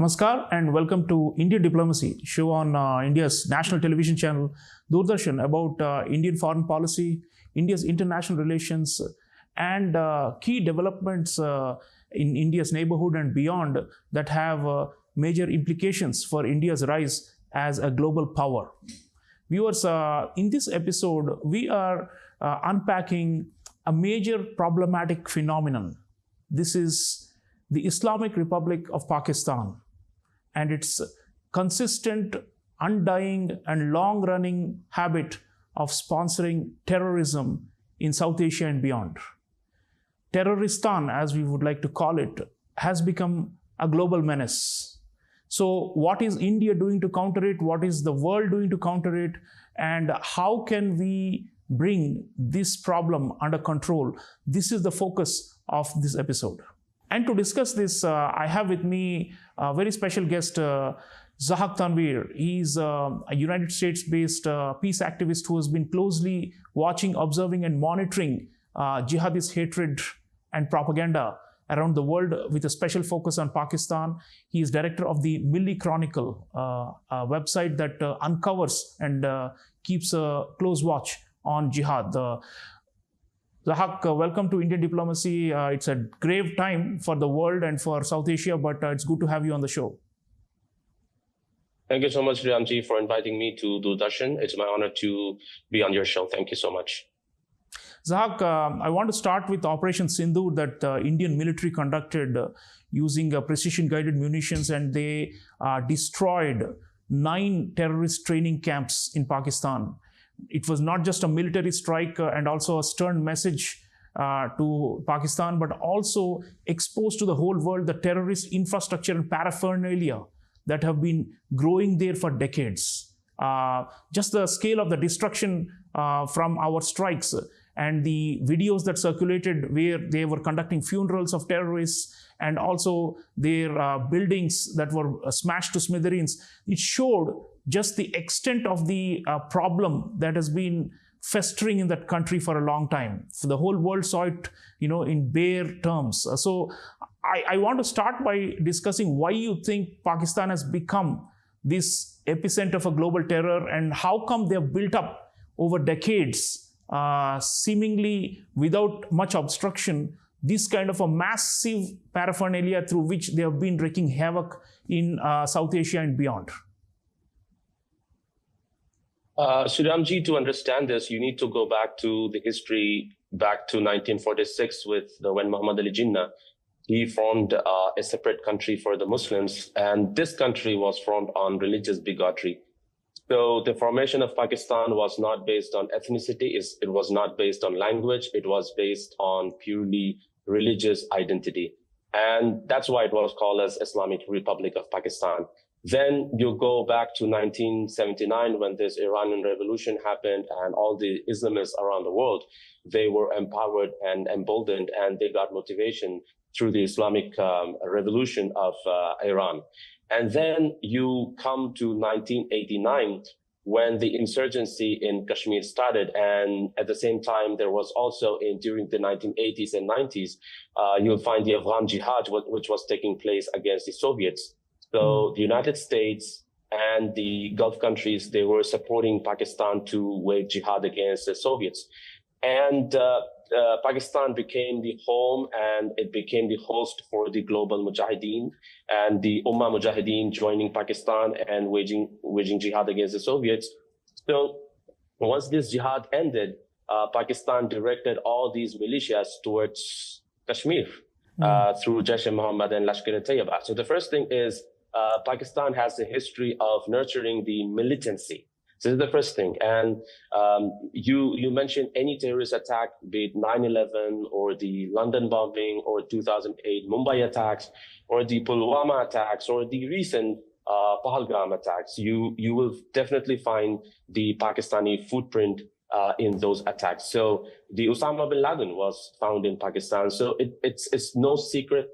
Namaskar and welcome to Indian Diplomacy, show on India's national television channel, Doordarshan, about Indian foreign policy, India's international relations, and key developments in India's neighborhood and beyond that have major implications for India's rise as a global power. Viewers, in this episode, we are unpacking a major problematic phenomenon. This is the Islamic Republic of Pakistan and its consistent, undying, and long-running habit of sponsoring terrorism in South Asia and beyond. Terroristan, as we would like to call it, has become a global menace. So what is India doing to counter it? What is the world doing to counter it? And how can we bring this problem under control? This is the focus of this episode. And to discuss this, I have with me a very special guest, Zahack Tanvir. He's a United States-based peace activist who has been closely watching, observing, and monitoring jihadist hatred and propaganda around the world with a special focus on Pakistan. He is director of the Milli Chronicle, a website that uncovers and keeps a close watch on jihad. Zahack, welcome to Indian Diplomacy. It's a grave time for the world and for South Asia, but it's good to have you on the show. Thank you so much, Sreeram Ji, for inviting me to Doordarshan. It's my honor to be on your show. Thank you so much. Zahack, I want to start with Operation Sindoor that the Indian military conducted using precision-guided munitions, and they destroyed 9 terrorist training camps in Pakistan. It was not just a military strike and also a stern message to Pakistan, but also exposed to the whole world the terrorist infrastructure and paraphernalia that have been growing there for decades. Just the scale of the destruction from our strikes and the videos that circulated where they were conducting funerals of terrorists and also their buildings that were smashed to smithereens, it showed just the extent of the problem that has been festering in that country for a long time. So the whole world saw it, in bare terms. So I want to start by discussing why you think Pakistan has become this epicenter of a global terror and how come they have built up over decades, seemingly without much obstruction, this kind of a massive paraphernalia through which they have been wreaking havoc in South Asia and beyond. Sreeram Ji, to understand this, you need to go back to the history, back to 1946 when Muhammad Ali Jinnah, he formed a separate country for the Muslims, and this country was formed on religious bigotry. So the formation of Pakistan was not based on ethnicity, it was not based on language, it was based on purely religious identity. And that's why it was called as Islamic Republic of Pakistan. Then you go back to 1979 when this Iranian revolution happened and all the Islamists around the world, they were empowered and emboldened and they got motivation through the Islamic revolution of Iran. And then you come to 1989 when the insurgency in Kashmir started. And at the same time, there was also during the 1980s and 90s, you'll find the Afghan jihad, which was taking place against the Soviets. So the United States and the Gulf countries, they were supporting Pakistan to wage jihad against the Soviets. And Pakistan became the home and it became the host for the global Mujahideen and the Ummah Mujahideen joining Pakistan and waging jihad against the Soviets. So once this jihad ended, Pakistan directed all these militias towards Kashmir through Jaish-e-Mohammed and Lashkar-e-Taiba. So the first thing is Pakistan has a history of nurturing the militancy. So this is the first thing. And you mentioned any terrorist attack, be it 9/11 or the London bombing or 2008 Mumbai attacks or the Pulwama attacks or the recent Pahalgam attacks. You will definitely find the Pakistani footprint in those attacks. So the Osama bin Laden was found in Pakistan. So it's no secret.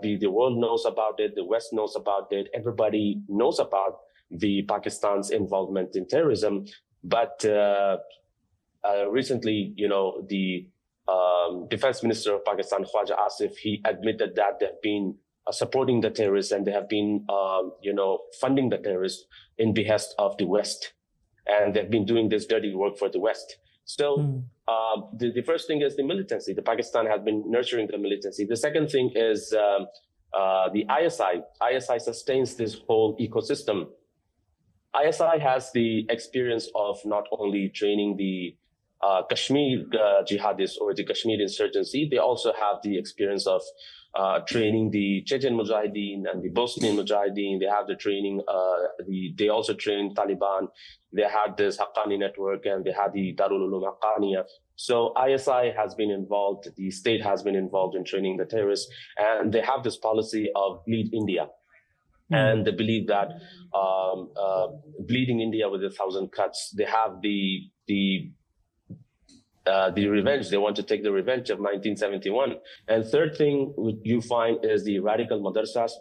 The world knows about it. The West knows about it. Everybody knows about the Pakistan's involvement in terrorism. But recently, the defense minister of Pakistan, Khwaja Asif, he admitted that there have been supporting the terrorists, and they have been, funding the terrorists in behest of the West. And they've been doing this dirty work for the West. So the first thing is the militancy. The Pakistan has been nurturing the militancy. The second thing is the ISI. ISI sustains this whole ecosystem. ISI has the experience of not only training the Kashmir jihadists or the Kashmir insurgency, they also have the experience of training the Chechen Mujahideen and the Bosnian Mujahideen. They have the training, they also train Taliban. They had this Haqqani network, and they had the Darul Ulum Haqqaniya. So ISI has been involved, the state has been involved in training the terrorists, and they have this policy of bleed India. And they believe that bleeding India with 1,000 cuts, they have the revenge. They want to take the revenge of 1971. And third thing you find is the radical madrasas.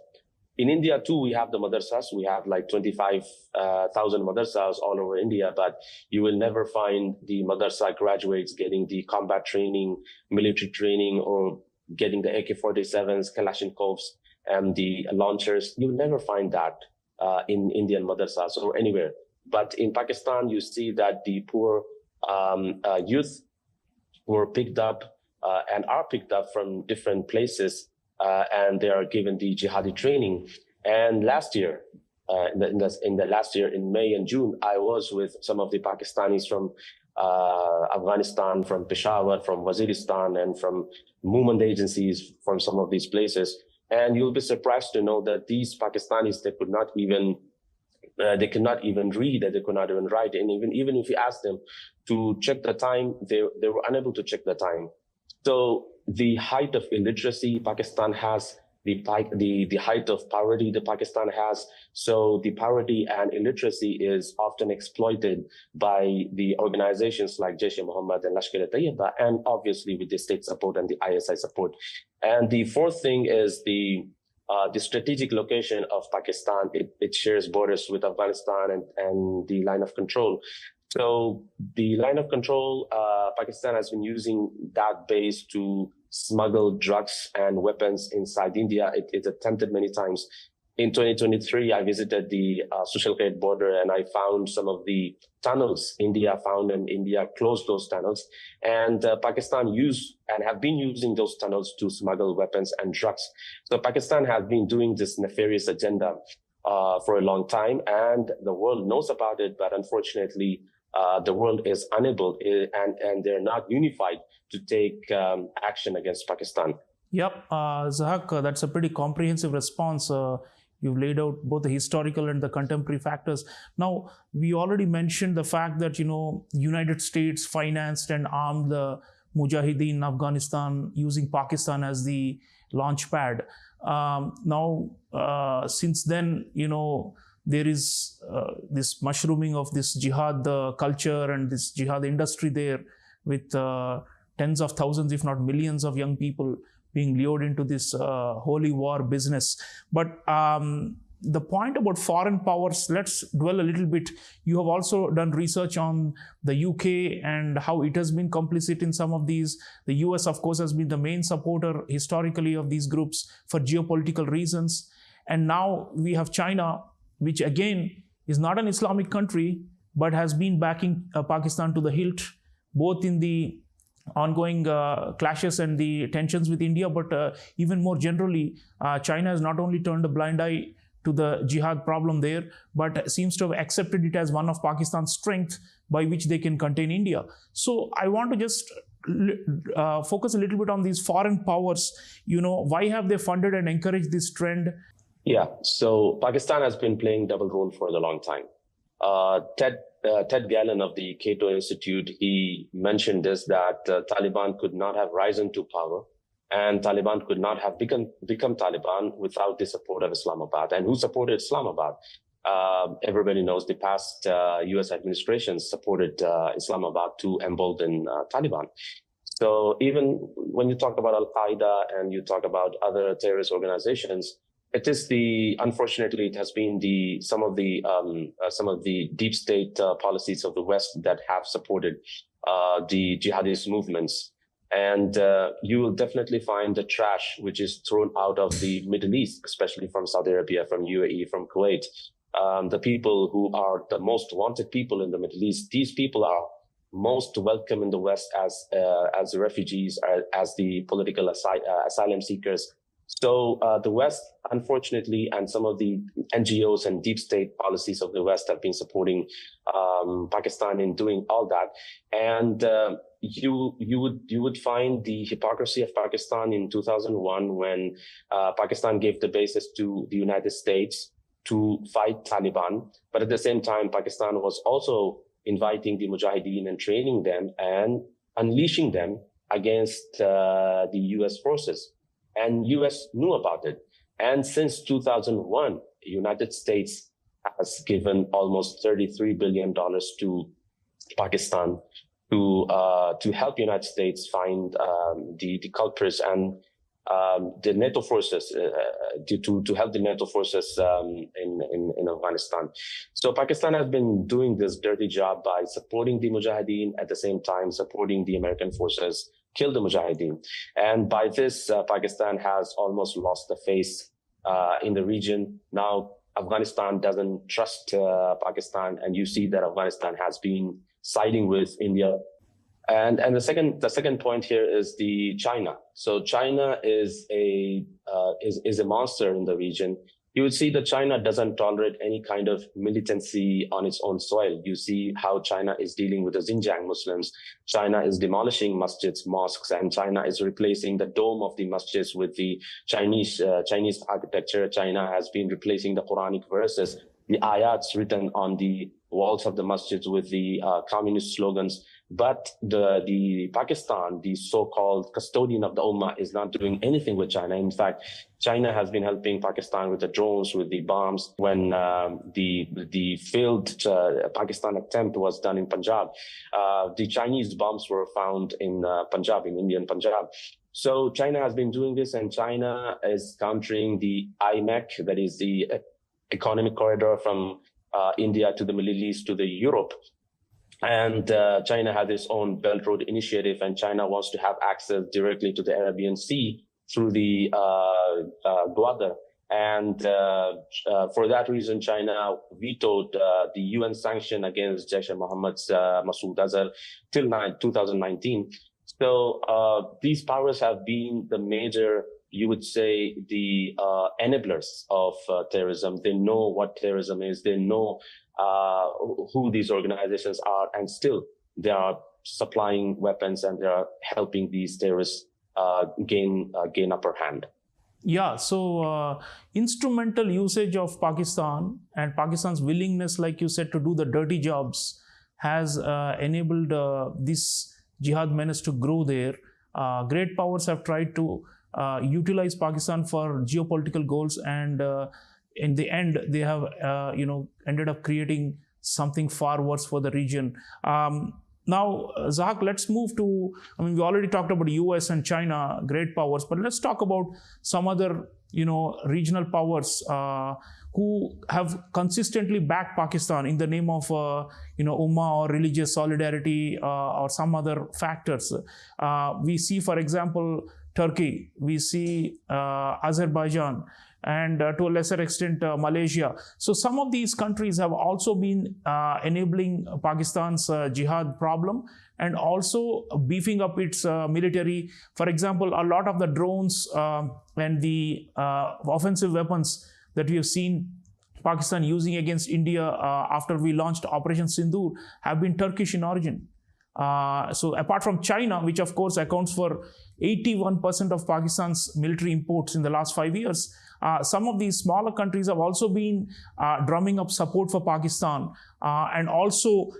In India too, we have the madrasas. We have like 25,000 madrasas all over India, but you will never find the madrasa graduates getting the combat training, military training, or getting the AK-47s, Kalashnikovs, and the launchers. You'll never find that in Indian madrasas or anywhere. But in Pakistan, you see that the poor youth were picked up and are picked up from different places, and they are given the jihadi training. And last year, in the last year, in May and June, I was with some of the Pakistanis from Afghanistan, from Peshawar, from Waziristan, and from movement agencies from some of these places. And you'll be surprised to know that these Pakistanis, they could not even read, they could not even write. And even if you ask them to check the time, they were unable to check the time. So the height of illiteracy Pakistan has, the height of poverty that Pakistan has. So the poverty and illiteracy is often exploited by the organizations like Jaish-e-Mohammed and Lashkar-e-Tayyiba, and obviously with the state support and the ISI support. And the fourth thing is the strategic location of Pakistan. It shares borders with Afghanistan and the line of control. So the line of control, Pakistan has been using that base to smuggle drugs and weapons inside India. It's attempted many times. In 2023, I visited the Social Credit border, and I found some of the tunnels India found, and India closed those tunnels. And Pakistan used and have been using those tunnels to smuggle weapons and drugs. So Pakistan has been doing this nefarious agenda for a long time, and the world knows about it, but unfortunately, the world is unable and they're not unified to take action against Pakistan. Yep, Zahack, that's a pretty comprehensive response. You've laid out both the historical and the contemporary factors. Now, we already mentioned the fact that, United States financed and armed the Mujahideen in Afghanistan using Pakistan as the launch pad. Since then, there is this mushrooming of this jihad culture and this jihad industry there, with tens of thousands, if not millions of young people being lured into this holy war business. But the point about foreign powers, let's dwell a little bit. You have also done research on the UK and how it has been complicit in some of these. The US, of course, has been the main supporter historically of these groups for geopolitical reasons. And now we have China, which again is not an Islamic country, but has been backing Pakistan to the hilt, both in the ongoing clashes and the tensions with India, but even more generally, China has not only turned a blind eye to the jihad problem there, but seems to have accepted it as one of Pakistan's strengths by which they can contain India. So I want to just focus a little bit on these foreign powers. Why have they funded and encouraged this trend? Yeah, so Pakistan has been playing double role for a long time. Ted Gallen of the Cato Institute, he mentioned this, that Taliban could not have risen to power, and Taliban could not have become Taliban without the support of Islamabad. And who supported Islamabad? Everybody knows the past US administrations supported Islamabad to embolden Taliban. So even when you talk about Al-Qaeda and you talk about other terrorist organizations, unfortunately, it has been some of the deep state policies of the West that have supported the jihadist movements. And you will definitely find the trash which is thrown out of the Middle East, especially from Saudi Arabia, from UAE, from Kuwait. The people who are the most wanted people in the Middle East, these people are most welcome in the West as refugees, as the political asylum seekers. So the West, unfortunately, and some of the NGOs and deep state policies of the West have been supporting Pakistan in doing all that. And you would find the hypocrisy of Pakistan in 2001 when Pakistan gave the basis to the United States to fight Taliban. But at the same time, Pakistan was also inviting the Mujahideen and training them and unleashing them against the US forces. And US knew about it. And since 2001, the United States has given almost $33 billion to Pakistan to help United States find the culprits and the NATO forces to help the NATO forces in Afghanistan. So Pakistan has been doing this dirty job by supporting the Mujahideen, at the same time supporting the American forces kill the Mujahideen. And by this, Pakistan has almost lost the face in the region. Now, Afghanistan doesn't trust Pakistan, and you see that Afghanistan has been siding with India. And the second point here is the China. So China is a monster in the region. You would see that China doesn't tolerate any kind of militancy on its own soil. You see how China is dealing with the Xinjiang Muslims. China is demolishing masjids, mosques, and China is replacing the dome of the masjids with the Chinese architecture. China has been replacing the Quranic verses, the ayats written on the walls of the masjids with the communist slogans. But the Pakistan, the so-called custodian of the Ummah, is not doing anything with China. In fact, China has been helping Pakistan with the drones, with the bombs. When the failed Pakistan attempt was done in Punjab, the Chinese bombs were found in Punjab, in Indian Punjab. So China has been doing this, and China is countering the IMEC, that is the economic corridor from India to the Middle East to the Europe. And China has its own Belt Road Initiative, and China wants to have access directly to the Arabian Sea through the Gwadar. And for that reason, China vetoed the UN sanction against Jaish-e-Mohammed's Masood Azhar till 2019. So these powers have been the major, you would say, the enablers of terrorism. They know what terrorism is. They know who these organizations are, and still they are supplying weapons and they are helping these terrorists gain upper hand. Yeah, so instrumental usage of Pakistan and Pakistan's willingness, like you said, to do the dirty jobs has enabled this jihad menace to grow there. Great powers have tried to utilize Pakistan for geopolitical goals, and in the end, they have ended up creating something far worse for the region. Now, Zahack, let's move to, we already talked about US and China, great powers, but let's talk about some other, regional powers who have consistently backed Pakistan in the name of, Ummah or religious solidarity or some other factors. We see, for example, Turkey, we see Azerbaijan, and to a lesser extent, Malaysia. So some of these countries have also been enabling Pakistan's jihad problem and also beefing up its military. For example, a lot of the drones and the offensive weapons that we have seen Pakistan using against India after we launched Operation Sindoor have been Turkish in origin. So apart from China, which of course accounts for 81% of Pakistan's military imports in the last 5 years, some of these smaller countries have also been drumming up support for Pakistan and also,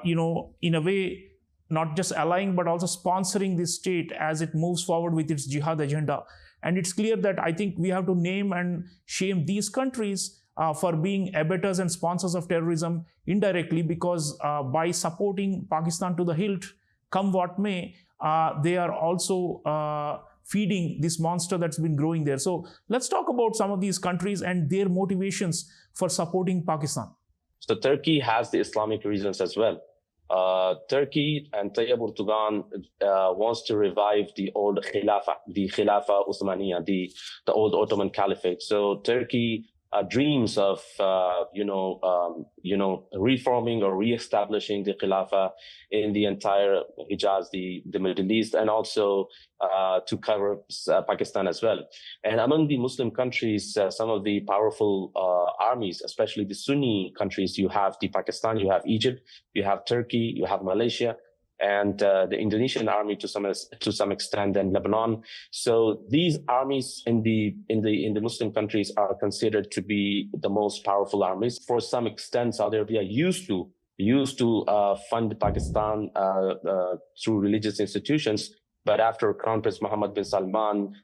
in a way, not just allying, but also sponsoring this state as it moves forward with its jihad agenda. And it's clear that I think we have to name and shame these countries for being abettors and sponsors of terrorism indirectly, because by supporting Pakistan to the hilt, come what may, they are also feeding this monster that's been growing there. So let's talk about some of these countries and their motivations for supporting Pakistan. So Turkey has the Islamic reasons as well. Turkey and Tayyip Erdogan wants to revive the old Khilafah Uthmaniyya, the old Ottoman Caliphate. So Turkey dreams of reforming or re-establishing the Khilafah in the entire Hijaz, the Middle East, and also to cover Pakistan as well. And among the Muslim countries, some of the powerful armies, especially the Sunni countries, you have the Pakistan, you have Egypt, you have Turkey, you have Malaysia, and the Indonesian army to some extent, and Lebanon. So these armies in the Muslim countries are considered to be the most powerful armies. For some extent, Saudi Arabia used to fund Pakistan through religious institutions. But after Crown Prince Mohammed bin Salman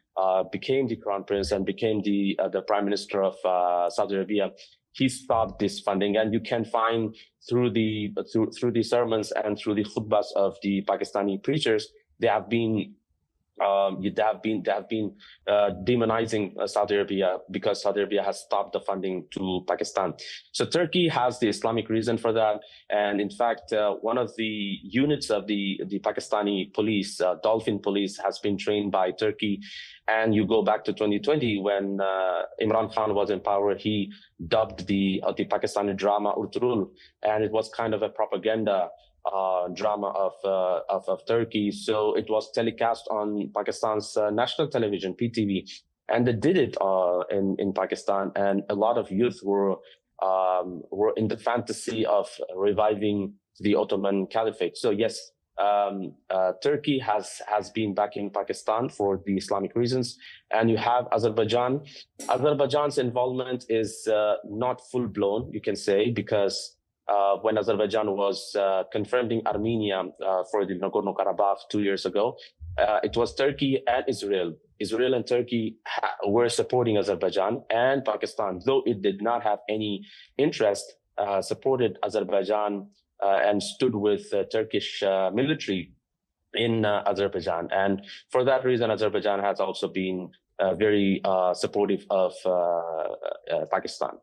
became the Crown Prince and became the Prime Minister of Saudi Arabia, he stopped this funding. And you can find through the sermons and through the khutbahs of the Pakistani preachers, they have been demonizing Saudi Arabia because Saudi Arabia has stopped the funding to Pakistan. So Turkey has the Islamic reason for that. And in fact, one of the units of the Pakistani police, Dolphin Police, has been trained by Turkey. And you go back to 2020 when Imran Khan was in power, he dubbed the Pakistani drama Urturul, and it was kind of a propaganda drama of Turkey. So it was telecast on Pakistan's national television, PTV, and they did it in Pakistan. And a lot of youth were in the fantasy of reviving the Ottoman Caliphate. So yes, Turkey has been backing Pakistan for the Islamic reasons. And you have Azerbaijan. Azerbaijan's involvement is not full blown, you can say, because when Azerbaijan was confronting Armenia for the Nagorno-Karabakh 2 years ago, it was Turkey and Israel. Israel and Turkey were supporting Azerbaijan, and Pakistan, though it did not have any interest, supported Azerbaijan and stood with the Turkish military in Azerbaijan. And for that reason, Azerbaijan has also been very supportive of Pakistan.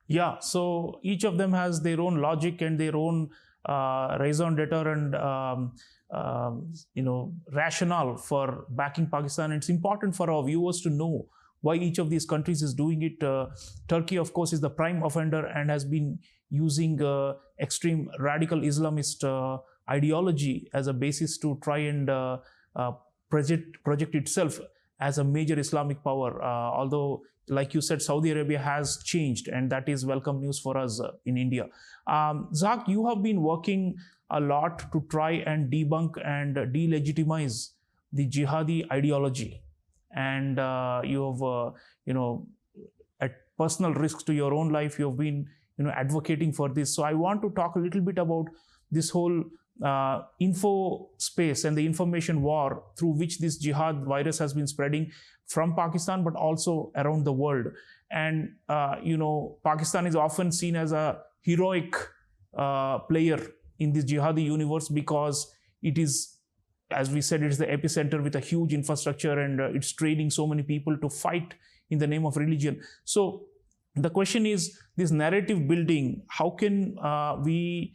Yeah, so each of them has their own logic and their own raison d'etre and rationale for backing Pakistan. It's important for our viewers to know why each of these countries is doing it. Turkey, of course, is the prime offender and has been using extreme radical Islamist ideology as a basis to try and project itself as a major Islamic power. Although, like you said, Saudi Arabia has changed, and that is welcome news for us in India. Zahack, you have been working a lot to try and debunk and delegitimize the jihadi ideology, and you have, at personal risk to your own life, you have been, advocating for this. So I want to talk a little bit about this whole info space and the information war through which this jihad virus has been spreading from Pakistan, but also around the world. And, Pakistan is often seen as a heroic player in this jihadi universe because it is, as we said, it's the epicenter with a huge infrastructure, and it's training so many people to fight in the name of religion. So the question is, this narrative building, how can we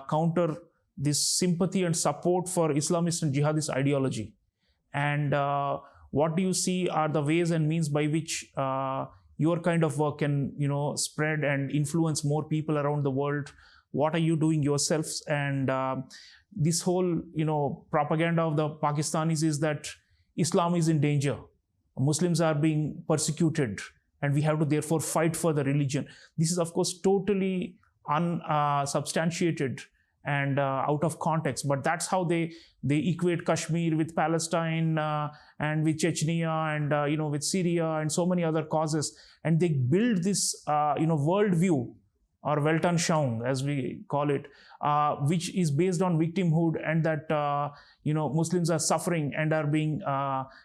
counter this sympathy and support for Islamist and jihadist ideology? And what do you see are the ways and means by which your kind of work can, spread and influence more people around the world? What are you doing yourselves? And this whole, propaganda of the Pakistanis is that Islam is in danger. Muslims are being persecuted, and we have to therefore fight for the religion. This is, of course, totally unsubstantiated and out of context, but that's how they equate Kashmir with Palestine and with Chechnya and with Syria and so many other causes, and they build this worldview, or Weltanschauung as we call it, which is based on victimhood, and that Muslims are suffering and are being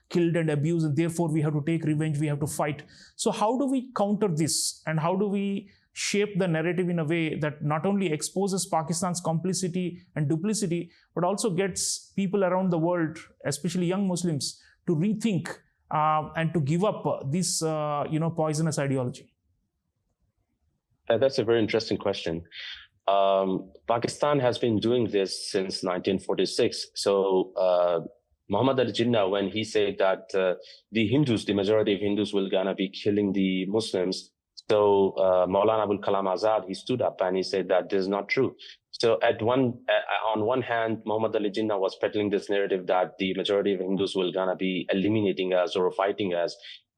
killed and abused, and therefore we have to take revenge, we have to fight. So how do we counter this, and how do we shape the narrative in a way that not only exposes Pakistan's complicity and duplicity, but also gets people around the world, especially young Muslims, to rethink and to give up this poisonous ideology? That's a very interesting question. Pakistan has been doing this since 1946. So Muhammad Ali Jinnah, when he said that the Hindus, the majority of Hindus, will gonna be killing the Muslims, so Maulana Abul Kalam Azad, he stood up and he said that this is not true. So on one hand, Muhammad Ali Jinnah was peddling this narrative that the majority of Hindus will gonna be eliminating us or fighting us.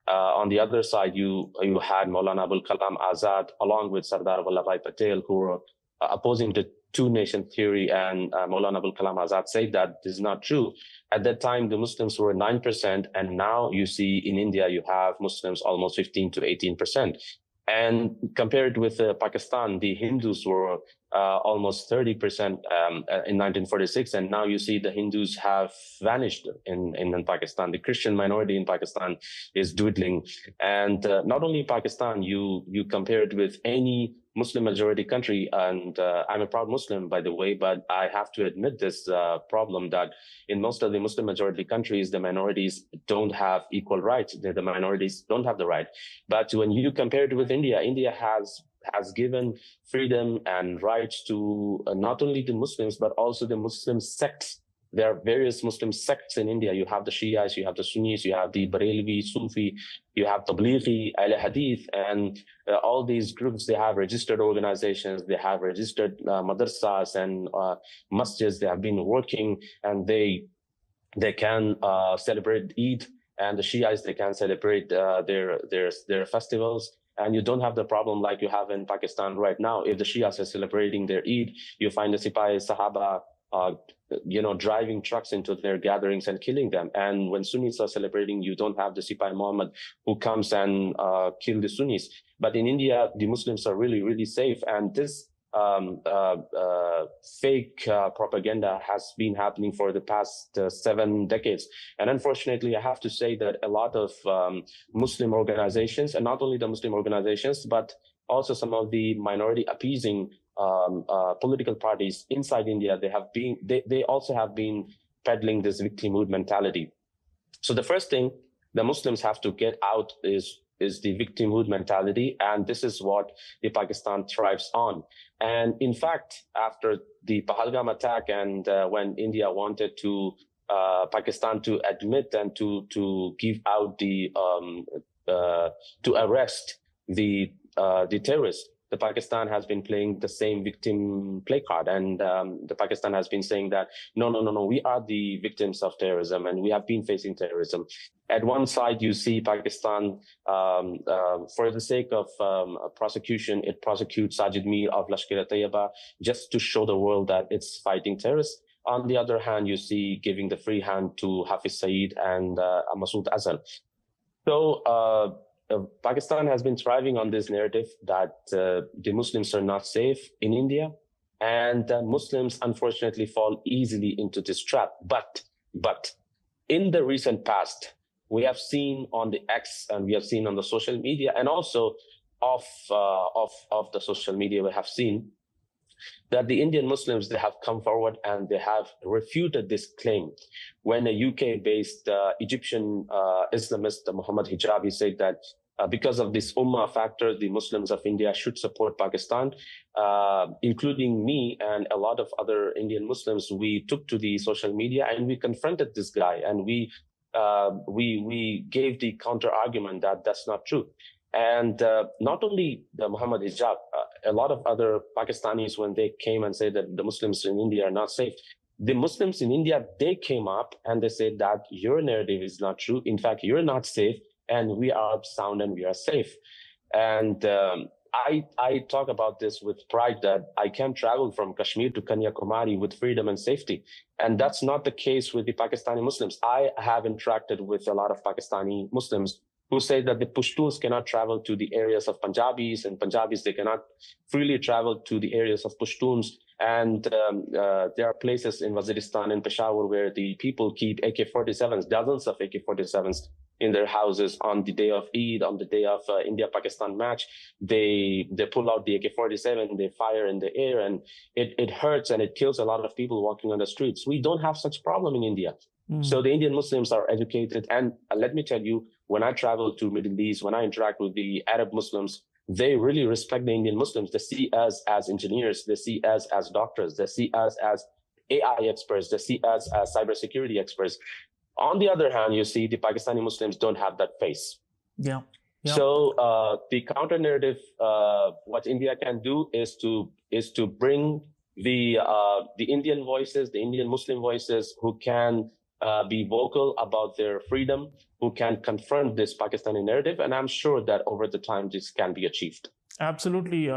On the other side, you had Maulana Abul Kalam Azad along with Sardar Vallabhbhai Patel, who were opposing the two-nation theory, and Maulana Abul Kalam Azad said that this is not true. At that time, the Muslims were 9%, and now you see in India, you have Muslims almost 15 to 18%. And compared with Pakistan, the Hindus were almost 30% in 1946, and now you see the Hindus have vanished in Pakistan. The Christian minority in Pakistan is dwindling, and not only Pakistan. You compare it with any Muslim majority country, and I'm a proud Muslim, by the way, but I have to admit this problem that in most of the Muslim majority countries, the minorities don't have equal rights. The minorities don't have the right. But when you compare it with India, India has given freedom and rights to not only the Muslims, but also the Muslim sects. There are various Muslim sects in India. You have the Shias, you have the Sunnis, you have the Barelvi, Sufi, you have Tablighi, Ahl Hadith, and all these groups, they have registered organizations, they have registered madrasas and masjids. They have been working, and they can celebrate Eid, and the Shias, they can celebrate their festivals. And you don't have the problem like you have in Pakistan right now. If the Shias are celebrating their Eid, you find the Sipahi Sahaba driving trucks into their gatherings and killing them. And when Sunnis are celebrating, you don't have the Sipahi Muhammad who comes and kill the Sunnis. But in India, the Muslims are really, really safe. And this fake propaganda has been happening for the past 7 decades. And unfortunately, I have to say that a lot of Muslim organizations, and not only the Muslim organizations, but also some of the minority appeasing political parties inside India, they also have been peddling this victimhood mentality. So the first thing the Muslims have to get out is the victimhood mentality, and this is what the Pakistan thrives on. And in fact, after the Pahalgam attack, and when India wanted to Pakistan to admit and to give out to arrest the terrorists, the Pakistan has been playing the same victim play card, and the Pakistan has been saying that no, we are the victims of terrorism, and we have been facing terrorism. At one side, you see Pakistan, for the sake of prosecution, it prosecutes Sajid Mir of Lashkar-e-Taiba just to show the world that it's fighting terrorists. On the other hand, you see giving the free hand to Hafiz Saeed and Masood Azhar. So Pakistan has been thriving on this narrative that the Muslims are not safe in India, and Muslims unfortunately fall easily into this trap. But in the recent past, we have seen on the X, and we have seen on the social media, and also off the social media, we have seen that the Indian Muslims, they have come forward and they have refuted this claim. When a UK-based Egyptian Islamist, Muhammad Hijabi, said that because of this Ummah factor, the Muslims of India should support Pakistan, including me and a lot of other Indian Muslims, we took to the social media and we confronted this guy, and we gave the counter argument that that's not true. And not only the Muhammad Hijab, a lot of other Pakistanis, when they came and said that the Muslims in India are not safe, the Muslims in India, they came up and they said that your narrative is not true. In fact, you're not safe, and we are sound and we are safe. And I talk about this with pride that I can travel from Kashmir to Kanyakumari with freedom and safety. And that's not the case with the Pakistani Muslims. I have interacted with a lot of Pakistani Muslims who say that the Pashtuns cannot travel to the areas of Punjabis, and Punjabis, they cannot freely travel to the areas of Pashtuns. And there are places in Waziristan and Peshawar where the people keep AK-47s, dozens of AK-47s in their houses. On the day of Eid, on the day of India-Pakistan match, they pull out the AK-47, they fire in the air, and it hurts and it kills a lot of people walking on the streets. We don't have such problem in India. So the Indian Muslims are educated. And let me tell you, when I travel to Middle East, when I interact with the Arab Muslims, they really respect the Indian Muslims. They see us as engineers, they see us as doctors, they see us as AI experts, they see us as cybersecurity experts. On the other hand, you see the Pakistani Muslims don't have that face. Yeah. Yeah. So the counter narrative, what India can do is to bring the Indian voices, the Indian Muslim voices, who can be vocal about their freedom, who can confront this Pakistani narrative, and I'm sure that over the time this can be achieved. Absolutely.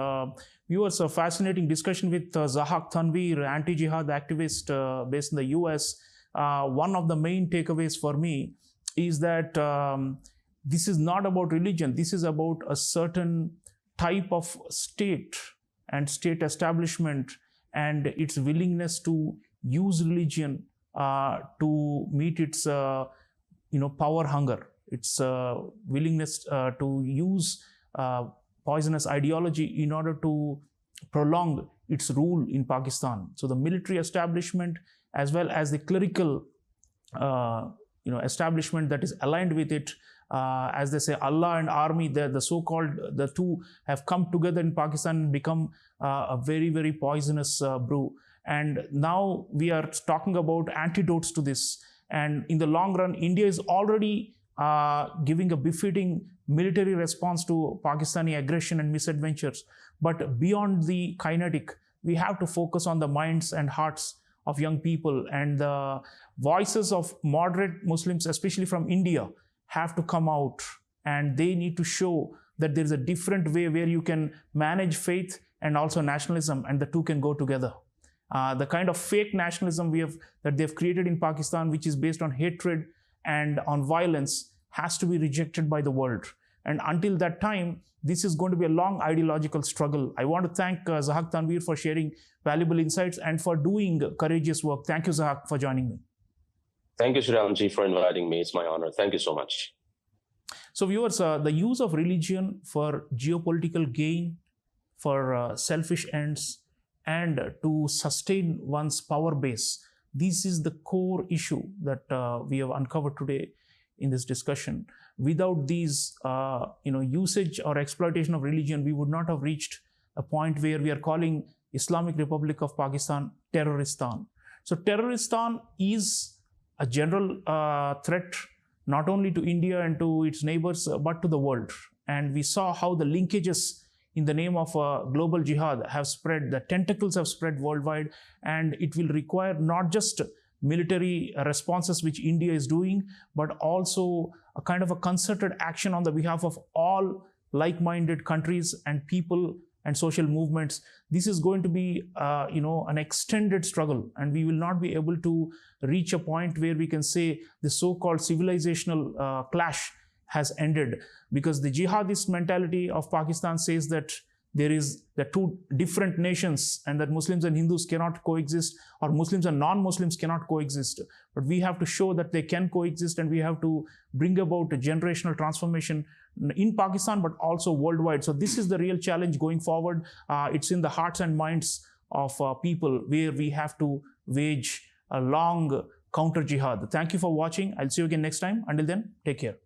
Viewers, a fascinating discussion with Zahack Tanvir, anti-jihad activist based in the US. One of the main takeaways for me is that this is not about religion. This is about a certain type of state and state establishment and its willingness to use religion to meet its power hunger, its willingness to use poisonous ideology in order to prolong its rule in Pakistan. So the military establishment as well as the clerical establishment that is aligned with it, as they say, Allah and army, the so-called, the two have come together in Pakistan and become a very, very poisonous brew. And now we are talking about antidotes to this. And in the long run, India is already giving a befitting military response to Pakistani aggression and misadventures. But beyond the kinetic, we have to focus on the minds and hearts of young people, and the voices of moderate Muslims, especially from India, have to come out, and they need to show that there is a different way where you can manage faith and also nationalism, and the two can go together. The kind of fake nationalism that they've created in Pakistan, which is based on hatred and on violence, has to be rejected by the world. And until that time, this is going to be a long ideological struggle. I want to thank Zahack Tanvir for sharing valuable insights and for doing courageous work. Thank you, Zahack, for joining me. Thank you, Sreeram, for inviting me. It's my honor. Thank you so much. So viewers, the use of religion for geopolitical gain, for selfish ends, and to sustain one's power base, this is the core issue that we have uncovered today in this discussion. Without these usage or exploitation of religion, we would not have reached a point where we are calling Islamic Republic of Pakistan terroristan. So terroristan is a general threat not only to India and to its neighbors, but to the world. And we saw how the linkages in the name of global jihad have spread, the tentacles have spread worldwide, and it will require not just military responses which India is doing, but also a kind of a concerted action on the behalf of all like-minded countries and people and social movements. This is going to be an extended struggle, and we will not be able to reach a point where we can say the so-called civilizational clash has ended, because the jihadist mentality of Pakistan says that there is the two different nations and that Muslims and Hindus cannot coexist, or Muslims and non-Muslims cannot coexist. But we have to show that they can coexist, and we have to bring about a generational transformation in Pakistan, but also worldwide. So this is the real challenge going forward. It's in the hearts and minds of people, where we have to wage a long counter jihad. Thank you for watching. I'll see you again next time. Until then, take care.